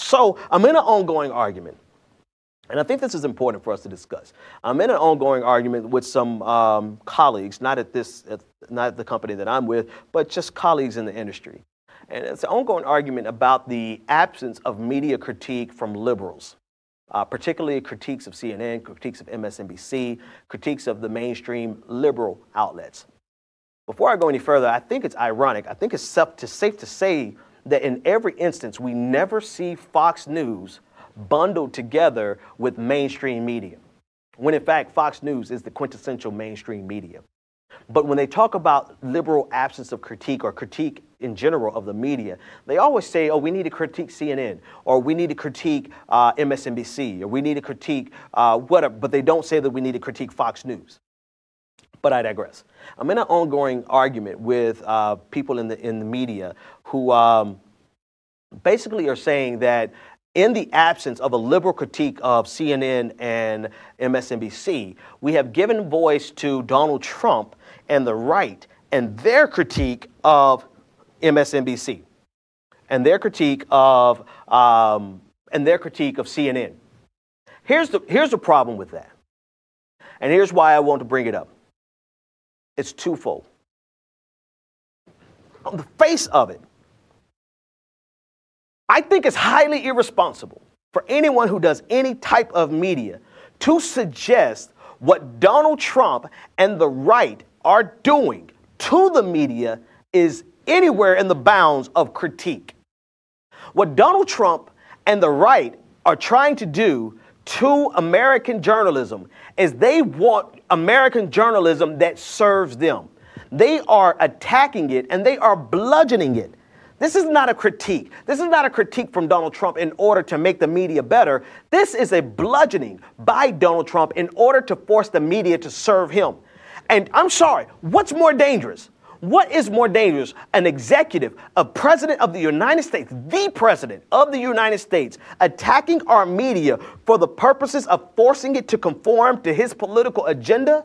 So I'm in an ongoing argument, and I think this is important for us to discuss. I'm in an ongoing argument with some colleagues, not at the company that I'm with, but just colleagues in the industry. And it's an ongoing argument about the absence of media critique from liberals, particularly critiques of CNN, critiques of MSNBC, critiques of the mainstream liberal outlets. Before I go any further, I think it's ironic. I think it's safe to say that in every instance, we never see Fox News bundled together with mainstream media, when in fact Fox News is the quintessential mainstream media. But when they talk about liberal absence of critique or critique in general of the media, they always say, oh, we need to critique CNN, or we need to critique MSNBC, or we need to critique whatever, but they don't say that we need to critique Fox News. But I digress. I'm in an ongoing argument with people in the media who basically are saying that in the absence of a liberal critique of CNN and MSNBC, we have given voice to Donald Trump and the right and their critique of MSNBC and their critique of CNN. Here's the problem with that, and here's why I want to bring it up. It's twofold. On the face of it, I think it's highly irresponsible for anyone who does any type of media to suggest what Donald Trump and the right are doing to the media is anywhere in the bounds of critique. What Donald Trump and the right are trying to do to American journalism is they want American journalism that serves them. They are attacking it and they are bludgeoning it. This is not a critique. This is not a critique from Donald Trump in order to make the media better. This is a bludgeoning by Donald Trump in order to force the media to serve him. And I'm sorry, what's more dangerous? What is more dangerous? An executive, a president of the United States, the president of the United States, attacking our media for the purposes of forcing it to conform to his political agenda?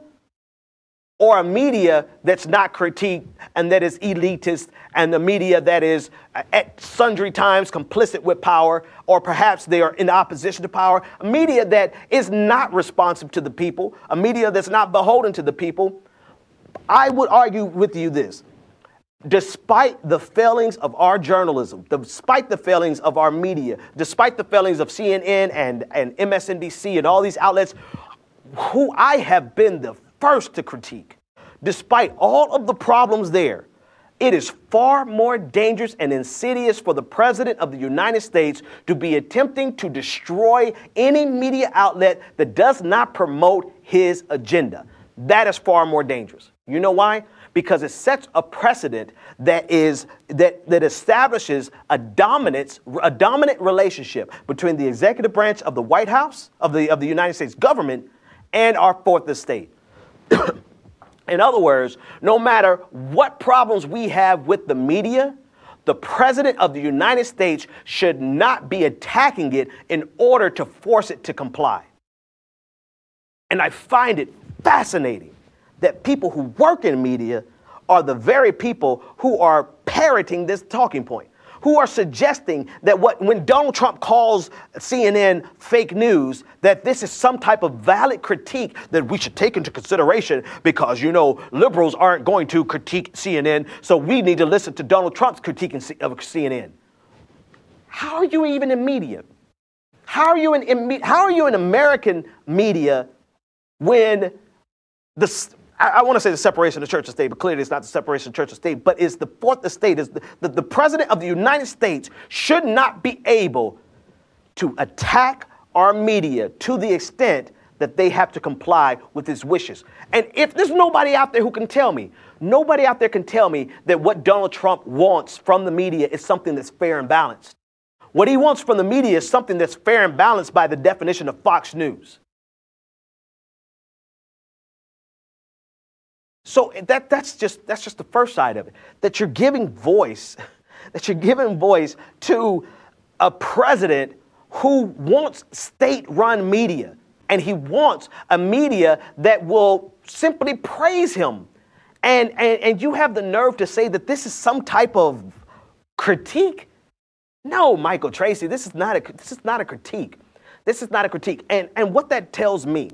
Or a media that's not critiqued and that is elitist, and the media that is at sundry times complicit with power, or perhaps they are in opposition to power, a media that is not responsive to the people, a media that's not beholden to the people. I would argue with you this. Despite the failings of our journalism, despite the failings of our media, despite the failings of CNN and MSNBC and all these outlets, who I have been the first to critique, despite all of the problems there, it is far more dangerous and insidious for the President of the United States to be attempting to destroy any media outlet that does not promote his agenda. That is far more dangerous. You know why? Because it sets a precedent that establishes a dominant relationship between the executive branch of the White House, of the United States government, and our fourth estate. In other words, no matter what problems we have with the media, the President of the United States should not be attacking it in order to force it to comply. And I find it fascinating that people who work in media are the very people who are parroting this talking point, who are suggesting that when Donald Trump calls CNN fake news, that this is some type of valid critique that we should take into consideration because, you know, liberals aren't going to critique CNN, so we need to listen to Donald Trump's critique of CNN. How are you even in media? How are you in American media when I want to say the separation of church and state, but clearly it's not the separation of church and state, but it's the fourth estate. Is the President of the United States should not be able to attack our media to the extent that they have to comply with his wishes. And if there's nobody out there who can tell me, nobody out there can tell me that what Donald Trump wants from the media is something that's fair and balanced. What he wants from the media is something that's fair and balanced by the definition of Fox News. So that's just the first side of it, that you're giving voice to a president who wants state-run media, and he wants a media that will simply praise him. And you have the nerve to say that this is some type of critique. No, Michael Tracy, this is not a critique. This is not a critique. And what that tells me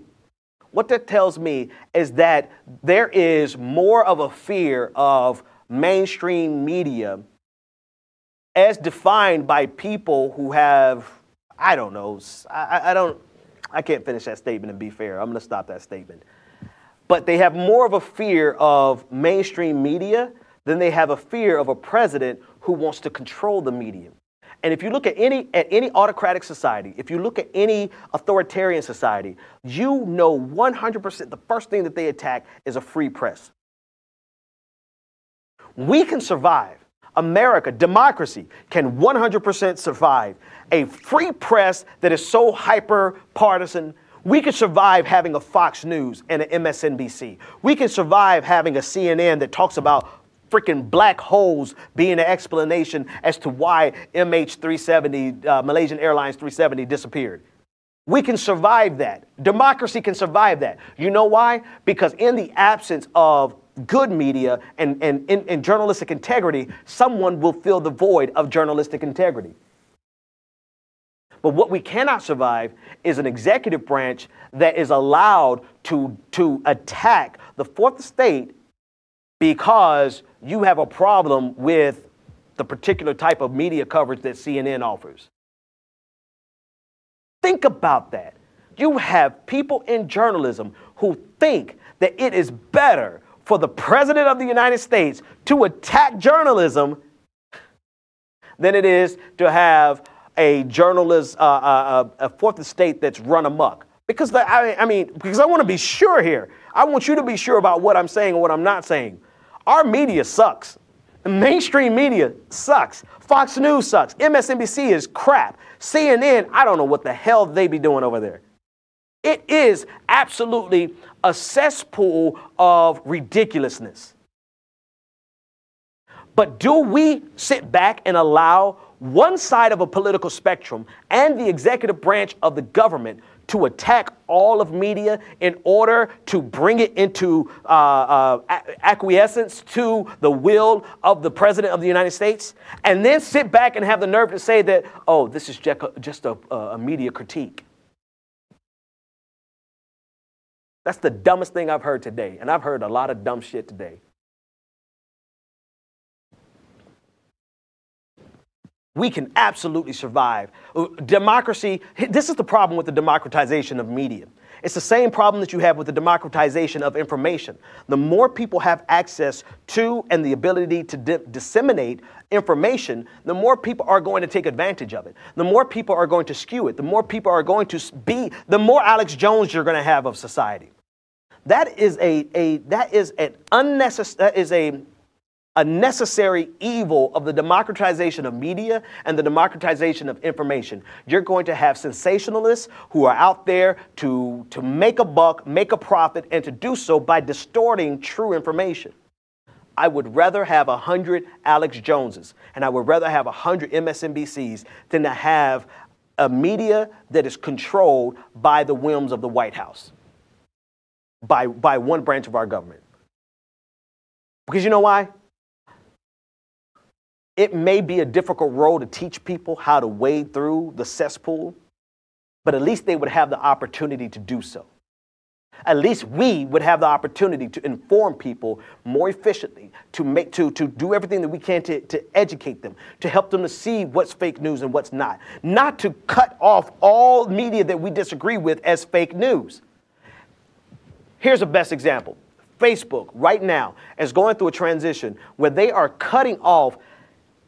is that there is more of a fear of mainstream media as defined by people who have, I don't know, I can't finish that statement and be fair. I'm going to stop that statement. But they have more of a fear of mainstream media than they have a fear of a president who wants to control the media. And if you look at any autocratic society, if you look at any authoritarian society, you know 100% the first thing that they attack is a free press. We can survive. America, democracy, can 100% survive a free press that is so hyper partisan. We can survive having a Fox News and an MSNBC. We can survive having a CNN that talks about freaking black holes being an explanation as to why MH370, Malaysian Airlines 370 disappeared. We can survive that. Democracy can survive that. You know why? Because in the absence of good media and journalistic integrity, someone will fill the void of journalistic integrity. But what we cannot survive is an executive branch that is allowed to attack the fourth estate because you have a problem with the particular type of media coverage that CNN offers. Think about that. You have people in journalism who think that it is better for the President of the United States to attack journalism than it is to have a journalist, a fourth estate that's run amok. Because because I want to be sure here. I want you to be sure about what I'm saying and what I'm not saying. Our media sucks. The mainstream media sucks. Fox News sucks. MSNBC is crap. CNN, I don't know what the hell they be doing over there. It is absolutely a cesspool of ridiculousness. But do we sit back and allow one side of a political spectrum and the executive branch of the government to attack all of media in order to bring it into acquiescence to the will of the President of the United States, and then sit back and have the nerve to say that, oh, this is just a media critique? That's the dumbest thing I've heard today, and I've heard a lot of dumb shit today. We can absolutely survive. Democracy, this is the problem with the democratization of media. It's the same problem that you have with the democratization of information. The more people have access to and the ability to disseminate information, the more people are going to take advantage of it. The more people are going to skew it. The more people are going to be, the more Alex Jones you're going to have of society. That is a necessary evil of the democratization of media and the democratization of information. You're going to have sensationalists who are out there to make a buck, make a profit, and to do so by distorting true information. I would rather have 100 Alex Joneses and I would rather have 100 MSNBCs than to have a media that is controlled by the whims of the White House, by one branch of our government. Because you know why? It may be a difficult role to teach people how to wade through the cesspool, but at least they would have the opportunity to do so. At least we would have the opportunity to inform people more efficiently, to do everything that we can to educate them, to help them to see what's fake news and what's not. Not to cut off all media that we disagree with as fake news. Here's a best example. Facebook right now is going through a transition where they are cutting off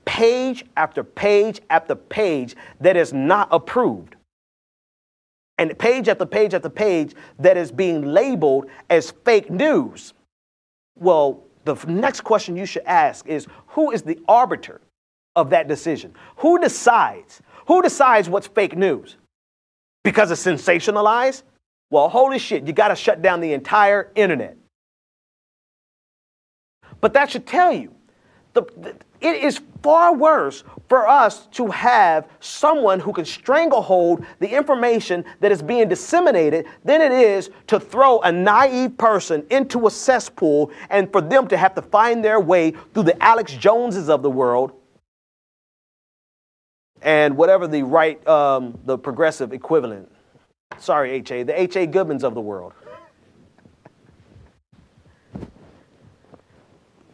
page after page after page that is not approved. And page after page after page that is being labeled as fake news. Well, the next question you should ask is, who is the arbiter of that decision? Who decides? Who decides what's fake news? Because it's sensationalized? Well, holy shit, you got to shut down the entire internet. But that should tell you, it is far worse for us to have someone who can stranglehold the information that is being disseminated than it is to throw a naive person into a cesspool and for them to have to find their way through the Alex Joneses of the world and whatever the right, the progressive equivalent. Sorry, H.A., the H.A. Goodmans of the world.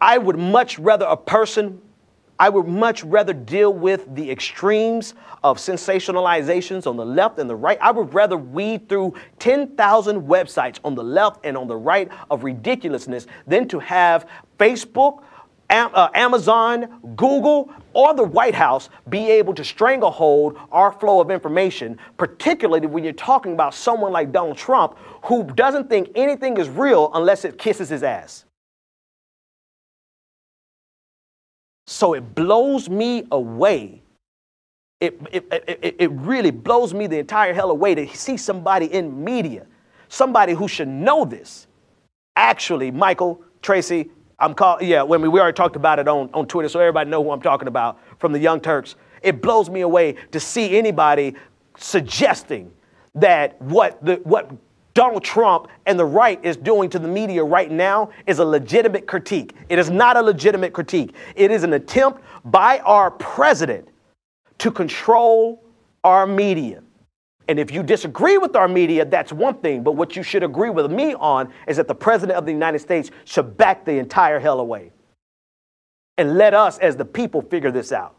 I would much rather deal with the extremes of sensationalizations on the left and the right. I would rather weed through 10,000 websites on the left and on the right of ridiculousness than to have Facebook, Amazon, Google, or the White House be able to stranglehold our flow of information, particularly when you're talking about someone like Donald Trump, who doesn't think anything is real unless it kisses his ass. So it blows me away. It really blows me the entire hell away to see somebody in media, somebody who should know this. Actually, Michael, Tracy, we already talked about it on Twitter, so everybody know who I'm talking about from the Young Turks. It blows me away to see anybody suggesting that what Donald Trump and the right is doing to the media right now is a legitimate critique. It is not a legitimate critique. It is an attempt by our president to control our media. And if you disagree with our media, that's one thing. But what you should agree with me on is that the president of the United States should back the entire hell away. And let us, as the people, figure this out.